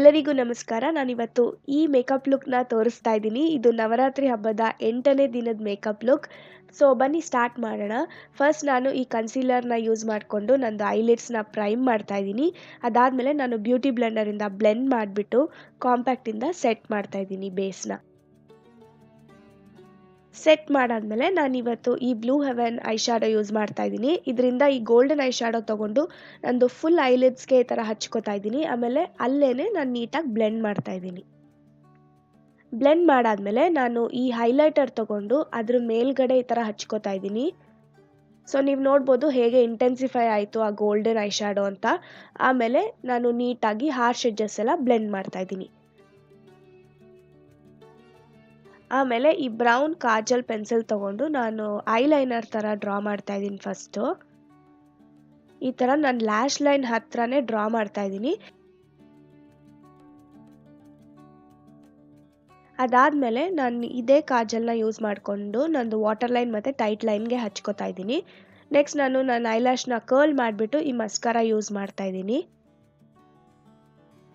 ಎಲ್ಲರಿಗೂ ನಮಸ್ಕಾರ. ನಾನಿವತ್ತು ಈ ಮೇಕಪ್ ಲುಕ್ನ ತೋರಿಸ್ತಾ ಇದ್ದೀನಿ. ಇದು ನವರಾತ್ರಿ ಹಬ್ಬದ 8ನೇ ದಿನದ ಮೇಕಪ್ ಲುಕ್. ಸೊ ಬನ್ನಿ ಸ್ಟಾರ್ಟ್ ಮಾಡೋಣ. ಫಸ್ಟ್ ನಾನು ಈ ಕನ್ಸೀಲರ್ನ ಯೂಸ್ ಮಾಡಿಕೊಂಡು ನಂದು ಐಲಿಡ್ಸ್ನ ಪ್ರೈಮ್ ಮಾಡ್ತಾ ಇದ್ದೀನಿ. ಅದಾದಮೇಲೆ ನಾನು ಬ್ಯೂಟಿ ಬ್ಲೆಂಡರಿಂದ ಬ್ಲೆಂಡ್ ಮಾಡಿಬಿಟ್ಟು ಕಾಂಪ್ಯಾಕ್ಟಿಂದ ಸೆಟ್ ಮಾಡ್ತಾ ಇದ್ದೀನಿ ಬೇಸ್ನ. ಸೆಟ್ ಮಾಡಾದ್ಮೇಲೆ ನಾನಿವತ್ತು ಈ blue Heaven I shadow use ಮಾಡ್ತಾ ಇದ್ದೀನಿ. ಇದರಿಂದ ಈ ಗೋಲ್ಡನ್ ಐ ಶ್ಯಾಡೋ ತೊಗೊಂಡು ನಂದು ಫುಲ್ ಐಲಿಡ್ಸ್ಗೆ ಈ ಥರ ಹಚ್ಕೋತಾ ಇದ್ದೀನಿ. ಆಮೇಲೆ ಅಲ್ಲೇನೆ ನಾನು ನೀಟಾಗಿ ಬ್ಲೆಂಡ್ ಮಾಡ್ತಾ ಇದ್ದೀನಿ. ಬ್ಲೆಂಡ್ ಮಾಡಾದ್ಮೇಲೆ ನಾನು ಈ ಹೈಲೈಟರ್ ತೊಗೊಂಡು ಅದ್ರ ಮೇಲ್ಗಡೆ ಈ ಥರ ಹಚ್ಕೋತಾ ಇದ್ದೀನಿ. ಸೊ ನೀವು ನೋಡ್ಬೋದು ಹೇಗೆ ಇಂಟೆನ್ಸಿಫೈ ಆಯಿತು ಆ ಗೋಲ್ಡನ್ ಐ ಶ್ಯಾಡೋ ಅಂತ. ಆಮೇಲೆ ನಾನು ನೀಟಾಗಿ ಹಾರ್ಶ್ ಎಡ್ಜಸ್ ಎಲ್ಲ ಬ್ಲೆಂಡ್ ಮಾಡ್ತಾ ಇದ್ದೀನಿ. ಆಮೇಲೆ ಈ ಬ್ರೌನ್ ಕಾಜಲ್ ಪೆನ್ಸಿಲ್ ತೊಗೊಂಡು ನಾನು ಐಲೈನರ್ ಥರ ಡ್ರಾ ಮಾಡ್ತಾ ಇದ್ದೀನಿ. ಫಸ್ಟು ಈ ಥರ ನಾನು ಲ್ಯಾಶ್ ಲೈನ್ ಹತ್ರನೇ ಡ್ರಾ ಮಾಡ್ತಾ ಇದ್ದೀನಿ. ಅದಾದಮೇಲೆ ನಾನು ಇದೇ ಕಾಜಲ್ನ ಯೂಸ್ ಮಾಡಿಕೊಂಡು ನಂದು ವಾಟರ್ ಲೈನ್ ಮತ್ತು ಟೈಟ್ ಲೈನ್ಗೆ ಹಚ್ಕೋತಾ ಇದ್ದೀನಿ. ನೆಕ್ಸ್ಟ್ ನಾನು ನನ್ನ ಐಲ್ಯಾಶ್ನ ಕರ್ಲ್ ಮಾಡಿಬಿಟ್ಟು ಈ ಮಸ್ಕಾರ ಯೂಸ್ ಮಾಡ್ತಾ ಇದ್ದೀನಿ.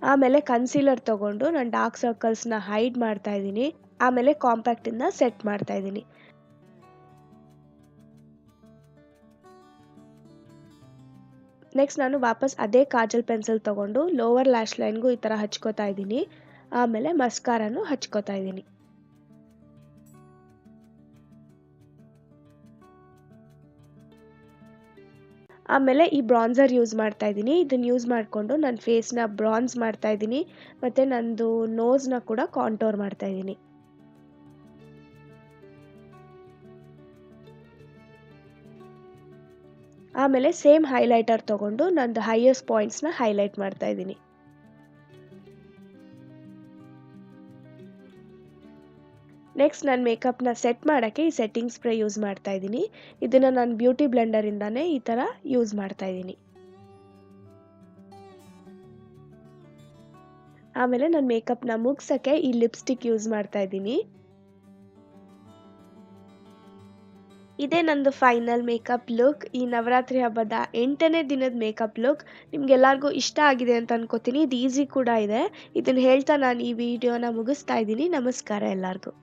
ಆಮೇಲೆ ಕನ್ಸೀಲರ್ ತೊಗೊಂಡು ನಾನು ಡಾರ್ಕ್ ಸರ್ಕಲ್ಸ್ನ ಹೈಡ್ ಮಾಡ್ತಾ ಇದ್ದೀನಿ. ಆಮೇಲೆ ಕಾಂಪ್ಯಾಕ್ಟಿಂದ ಸೆಟ್ ಮಾಡ್ತಾ ಇದ್ದೀನಿ. ನೆಕ್ಸ್ಟ್ ನಾನು ವಾಪಸ್ ಅದೇ ಕಾಜಲ್ ಪೆನ್ಸಿಲ್ ತೊಗೊಂಡು ಲೋವರ್ ಲ್ಯಾಶ್ ಲೈನ್ಗೂ ಈ ಥರ ಹಚ್ಕೋತಾ ಇದ್ದೀನಿ. ಆಮೇಲೆ ಮಸ್ಕಾರನು ಹಚ್ಕೋತಾ ಇದ್ದೀನಿ. ಆಮೇಲೆ ಈ ಬ್ರಾನ್ಸರ್ ಯೂಸ್ ಮಾಡ್ತಾ ಇದ್ದೀನಿ. ಇದನ್ನು ಯೂಸ್ ಮಾಡಿಕೊಂಡು ನನ್ನ ಫೇಸ್ನ ಬ್ರಾನ್ಸ್ ಮಾಡ್ತಾ ಇದ್ದೀನಿ ಮತ್ತು ನಂದು ನೋಸ್ನ ಕೂಡ ಕಾಂಟೋರ್ ಮಾಡ್ತಾ ಇದ್ದೀನಿ. ಆಮೇಲೆ ಸೇಮ್ ಹೈಲೈಟರ್ ತೊಗೊಂಡು ನಂದು ಹೈಯೆಸ್ಟ್ ಪಾಯಿಂಟ್ಸ್ನ ಹೈಲೈಟ್ ಮಾಡ್ತಾ ಇದ್ದೀನಿ. ನೆಕ್ಸ್ಟ್ ನಾನು ಮೇಕಪ್ನ ಸೆಟ್ ಮಾಡೋಕ್ಕೆ ಈ ಸೆಟ್ಟಿಂಗ್ ಸ್ಪ್ರೇ ಯೂಸ್ ಮಾಡ್ತಾ ಇದ್ದೀನಿ. ಇದನ್ನು ನಾನು ಬ್ಯೂಟಿ ಬ್ಲೆಂಡರಿಂದಾನೇ ಈ ಥರ ಯೂಸ್ ಮಾಡ್ತಾ ಇದ್ದೀನಿ. ಆಮೇಲೆ ನಾನು ಮೇಕಪ್ನ ಮುಗ್ಸೋಕ್ಕೆ ಈ ಲಿಪ್ಸ್ಟಿಕ್ ಯೂಸ್ ಮಾಡ್ತಾ ಇದ್ದೀನಿ. ಇದೇ ನಂದು ಫೈನಲ್ ಮೇಕಪ್ ಲುಕ್. ಈ ನವರಾತ್ರಿ ಹಬ್ಬದ 8ನೇ ದಿನದ ಮೇಕಪ್ ಲುಕ್ ನಿಮ್ಗೆಲ್ಲರಿಗೂ ಇಷ್ಟ ಆಗಿದೆ ಅಂತ ಅನ್ಕೋತೀನಿ. ಇದು ಈಸಿ ಕೂಡ ಇದೆ. ಇದನ್ನು ಹೇಳ್ತಾ ನಾನು ಈ ವಿಡಿಯೋನ ಮುಗಿಸ್ತಾ ಇದ್ದೀನಿ. ನಮಸ್ಕಾರ ಎಲ್ಲರಿಗೂ.